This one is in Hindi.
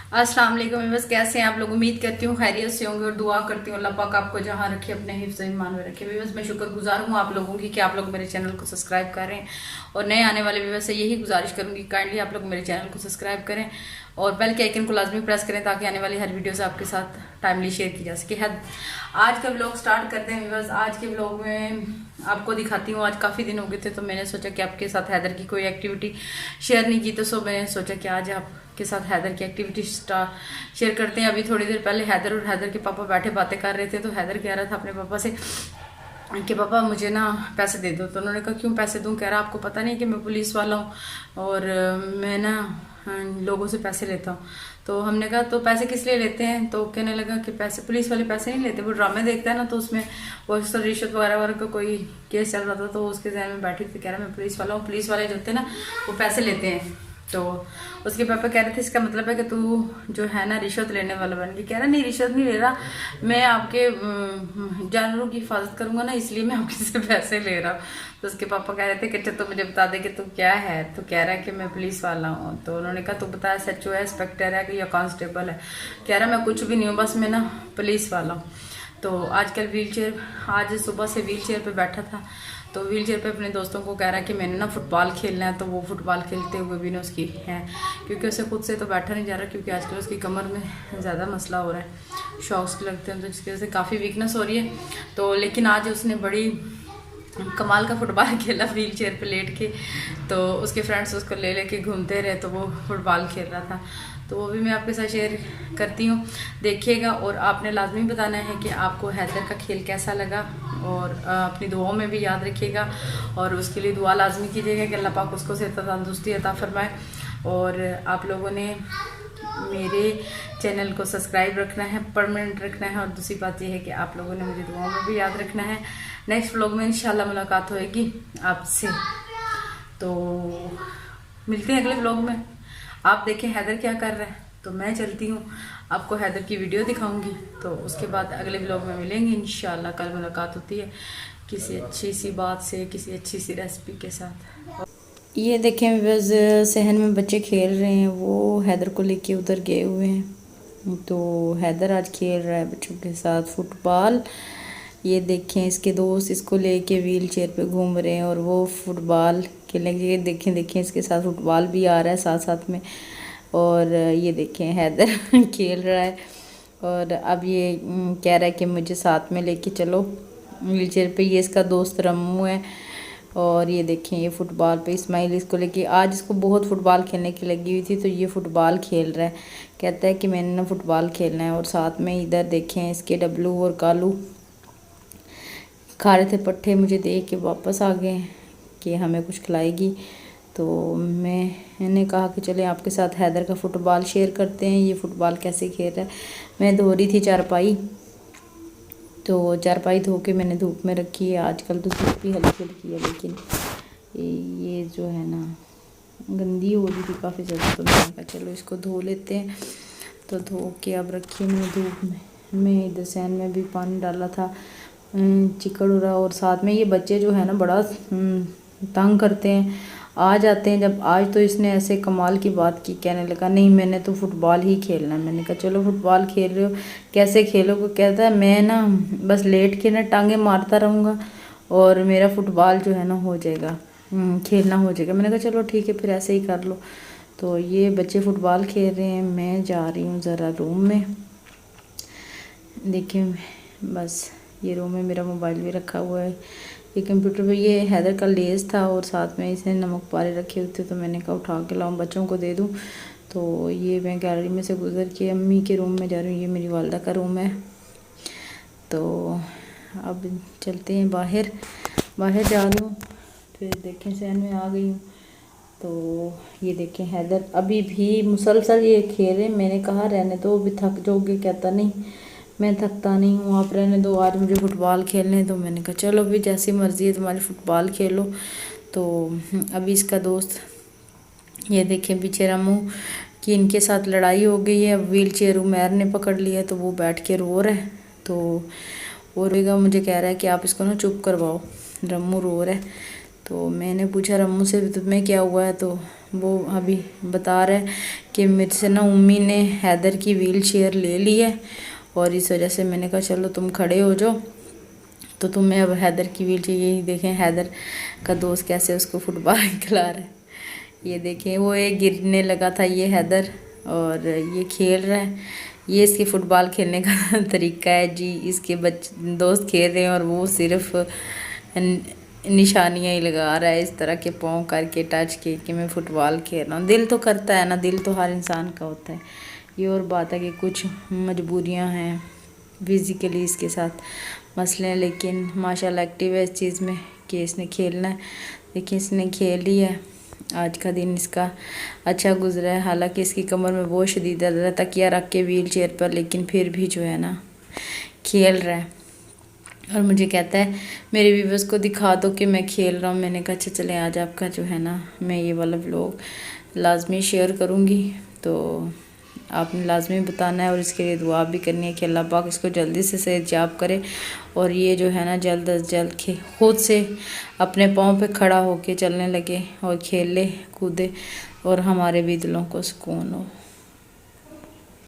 अस्सलाम वालेकुम। बस कैसे हैं आप लोग? उम्मीद करती हूँ खैरियत से होंगे और दुआ करती हूँ अल्लाह पाक आपको जहाँ रखे अपने हिफ्ज़ ईमान में रखे। बस मैं शुक्रगुजार हूँ आप लोगों की कि आप लोग मेरे चैनल को सब्सक्राइब कर रहे हैं और नए आने वाले व्यूअर्स से यही गुजारिश करूँगी काइंडली आप लोग मेरे चैनल को सब्सक्राइब करें और बेल के आइकन को लाजमी प्रेस करें ताकि आने वाली हर वीडियो से आपके साथ टाइमली शेयर की जा सके। आज का व्लॉग स्टार्ट करते हैं व्यूअर्स। आज के व्लॉग में आपको दिखाती हूँ, आज काफ़ी दिन हो गए थे तो मैंने सोचा कि आपके साथ हैदर की कोई एक्टिविटी शेयर नहीं की, तो मैंने सोचा कि आज आपके साथ हैदर की एक्टिविटी शेयर करते हैं। अभी थोड़ी देर पहले हैदर और हैदर के पापा बैठे बातें कर रहे थे तो हैदर कह रहा था अपने पापा से कि पापा मुझे ना पैसे दे दो। तो उन्होंने कहा क्यों पैसे दूं? कह रहा आपको पता नहीं कि मैं पुलिस वाला हूँ और मैं ना लोगों से पैसे लेता हूँ। तो हमने कहा तो पैसे किस लिए लेते हैं? तो कहने लगा कि पैसे पुलिस वाले पैसे नहीं लेते, वो ड्रामे देखता है ना, तो उसमें वो अक्सर रिश्वत वगैरह वगैरह का कोई केस चल रहा था तो उसके जहन में बैठी थी। कह रहा मैं पुलिस वाला हूँ, पुलिस वाले जो होते हैं ना वो पैसे लेते हैं। तो उसके पापा कह रहे थे इसका मतलब है कि तू जो है ना रिश्वत लेने वाला बन गया। कह रहा नहीं रिश्वत नहीं ले रहा, मैं आपके जानवरों की हिफाजत करूंगा ना इसलिए मैं आपके से पैसे ले रहा हूँ। तो उसके पापा कह रहे थे कि तो मुझे बता दे कि तू क्या है। तो कह रहा है कि मैं पुलिस वाला हूँ। तो उन्होंने कहा तू बता SHO है, इंस्पेक्टर है कि या कांस्टेबल है? कह रहा मैं कुछ भी नहीं हूँ, बस मैं ना पुलिस वाला हूँ। तो आजकल आज सुबह से व्हील चेयर पर बैठा था तो व्हील चेयर पर अपने दोस्तों को कह रहा है कि मैंने ना फुटबॉल खेलना है। तो वो फुटबॉल खेलते हुए भी ना उसकी है, क्योंकि उसे खुद से तो बैठा नहीं जा रहा, क्योंकि आजकल उसकी कमर में ज़्यादा मसला हो रहा है, शॉक्स लगते हैं तो जिसकी वजह से काफ़ी वीकनेस हो रही है। तो लेकिन आज उसने बड़ी कमाल का फुटबॉल खेला व्हील चेयर पे लेट के। तो उसके फ्रेंड्स उसको ले लेके घूमते रहे तो वो फुटबॉल खेल रहा था। तो वो भी मैं आपके साथ शेयर करती हूँ, देखिएगा। और आपने लाजमी बताना है कि आपको हैदर का खेल कैसा लगा और अपनी दुआओं में भी याद रखिएगा और उसके लिए दुआ लाजमी कीजिएगा कि अल्लाह पाक उसको सेहत तंदुरुस्ती अता फरमाए। और आप लोगों ने मेरे चैनल को सब्सक्राइब रखना है, परमानेंट रखना है। और दूसरी बात यह है कि आप लोगों ने मुझे दुआओं में भी याद रखना है। नेक्स्ट व्लॉग में इंशाल्लाह मुलाकात होएगी आपसे, तो मिलते हैं अगले व्लॉग में। आप देखें हैदर क्या कर रहा है। तो मैं चलती हूँ, आपको हैदर की वीडियो दिखाऊंगी। तो उसके बाद अगले व्लॉग में मिलेंगे इंशाल्लाह। कल मुलाकात होती है किसी अच्छी सी बात से, किसी अच्छी सी रेसिपी के साथ। ये देखें बस सहन में बच्चे खेल रहे हैं, वो हैदर को लेके उधर गए हुए हैं। तो हैदर आज खेल रहा है बच्चों के साथ फुटबॉल। ये देखें इसके दोस्त इसको लेके व्हील चेयर पे घूम रहे हैं और वो फुटबॉल खेलेंगे। ये देखें इसके साथ फुटबॉल भी आ रहा है साथ साथ में। और ये देखें हैदर खेल रहा है और अब ये कह रहा है कि मुझे साथ में लेके चलो व्हील चेयर पे। ये इसका दोस्त रम्मू है और ये देखें ये फुटबॉल पे इस्माइल इसको लेके, आज इसको बहुत फुटबॉल खेलने की लगी हुई थी तो ये फुटबॉल खेल रहा है। कहता है कि मैंने ना फुटबॉल खेलना है। और साथ में इधर देखें इसके डब्लू और कालू खा रहे थे पट्ठे, मुझे देख के वापस आ गए कि हमें कुछ खिलाएगी। तो मैंने कहा कि चले आपके साथ हैदर का फुटबॉल शेयर करते हैं, ये फुटबॉल कैसे खेल रहा है। मैं धो रही थी चारपाई, तो चारपाई धो के मैंने धूप में रखी है। आजकल तो धूप भी हल्की हल्की है लेकिन ये जो है ना गंदी हो रही थी काफ़ी ज़्यादा। तो मैंने कहा चलो इसको धो लेते हैं। तो धो के अब रखी मैंने धूप में। मैं इधर सैन में भी पानी डाला था, चिकड़ उड़ा। और साथ में ये बच्चे जो है ना बड़ा तंग करते हैं, आ जाते हैं जब। आज तो इसने ऐसे कमाल की बात की, कहने लगा नहीं मैंने तो फुटबॉल ही खेलना है। मैंने कहा चलो फुटबॉल खेल रहे हो, कैसे खेलोगे? कहता है मैं ना बस लेट के ना टांगे मारता रहूँगा और मेरा फुटबॉल जो है ना हो जाएगा, खेलना हो जाएगा। मैंने कहा चलो ठीक है फिर ऐसे ही कर लो। तो ये बच्चे फुटबॉल खेल रहे हैं, मैं जा रही हूँ ज़रा रूम में। देखिए बस ये रूम में मेरा मोबाइल भी रखा हुआ है, ये कंप्यूटर पे ये हैदर का लेस था और साथ में इसने नमक पारे रखे हुए थे तो मैंने कहा उठा के लाऊं बच्चों को दे दूं। तो ये मैं गैलरी में से गुजर के अम्मी के रूम में जा रही हूँ, ये मेरी वालदा का रूम है। तो अब चलते हैं बाहर जा दूँ। फिर देखें सहन में आ गई हूँ। तो ये देखें हैदर अभी भी मुसलसल ये खेले। मैंने कहा रहने दो अभी थक जाओगे, कहता नहीं मैं थकता नहीं हूँ, आप रहने दो, आज मुझे फुटबॉल खेलने। तो मैंने कहा चलो भी जैसी मर्ज़ी है तुम्हारी, फुटबॉल खेलो। तो अभी इसका दोस्त ये देखें पीछे रामू कि इनके साथ लड़ाई हो गई है। अब व्हील चेयर उमैर ने पकड़ लिया तो वो बैठ के रो रहा है। तो वो रोएगा, मुझे कह रहा है कि आप इसको ना चुप करवाओ, रम्मू रो रहा है। तो मैंने पूछा रम्मू से तुम्हें क्या हुआ है, तो वो अभी बता रहा है कि मेरे से ना उम्मी ने हैदर की व्हील चेयर ले ली है और इस वजह से मैंने कहा चलो तुम खड़े हो जाओ, तो तुम्हें अब हैदर की व्हील चेयर। यही देखें हैदर का दोस्त कैसे उसको फुटबॉल खिला रहा है। ये देखें वो एक गिरने लगा था ये हैदर, और ये खेल रहा है। ये इसके फुटबॉल खेलने का तरीका है जी। इसके दोस्त खेल रहे हैं और वो सिर्फ निशानियाँ ही लगा रहा है इस तरह के पाँव करके टच के कि मैं फ़ुटबॉल खेल रहा हूँ। दिल तो करता है ना, दिल तो हर इंसान का होता है। ये और बात है कि कुछ मजबूरियाँ हैं फिज़िकली इसके साथ मसले हैं, लेकिन माशाल्लाह एक्टिव है इस चीज़ में कि इसने खेलना है। देखिए इसने खेल लिया है। आज का दिन इसका अच्छा गुजरा है। हालांकि इसकी कमर में बहुत शदीद दर्द है, तकिया रख के व्हील चेयर पर, लेकिन फिर भी जो है ना खेल रहा है। और मुझे कहता है मेरे व्यूवर्स को दिखा दो कि मैं खेल रहा हूँ। मैंने कहा अच्छा चले आज आपका जो है ना मैं ये वाला व्लॉग लाजमी शेयर करूँगी, तो आपने लाजमी बताना है और इसके लिए दुआ भी करनी है कि अल्लाह पाक इसको जल्दी से सेहतयाब करे और ये जो है ना जल्द अज जल्द खुद से अपने पाँव पे खड़ा होके चलने लगे और खेले कूदे और हमारे भी दिलों को सुकून हो।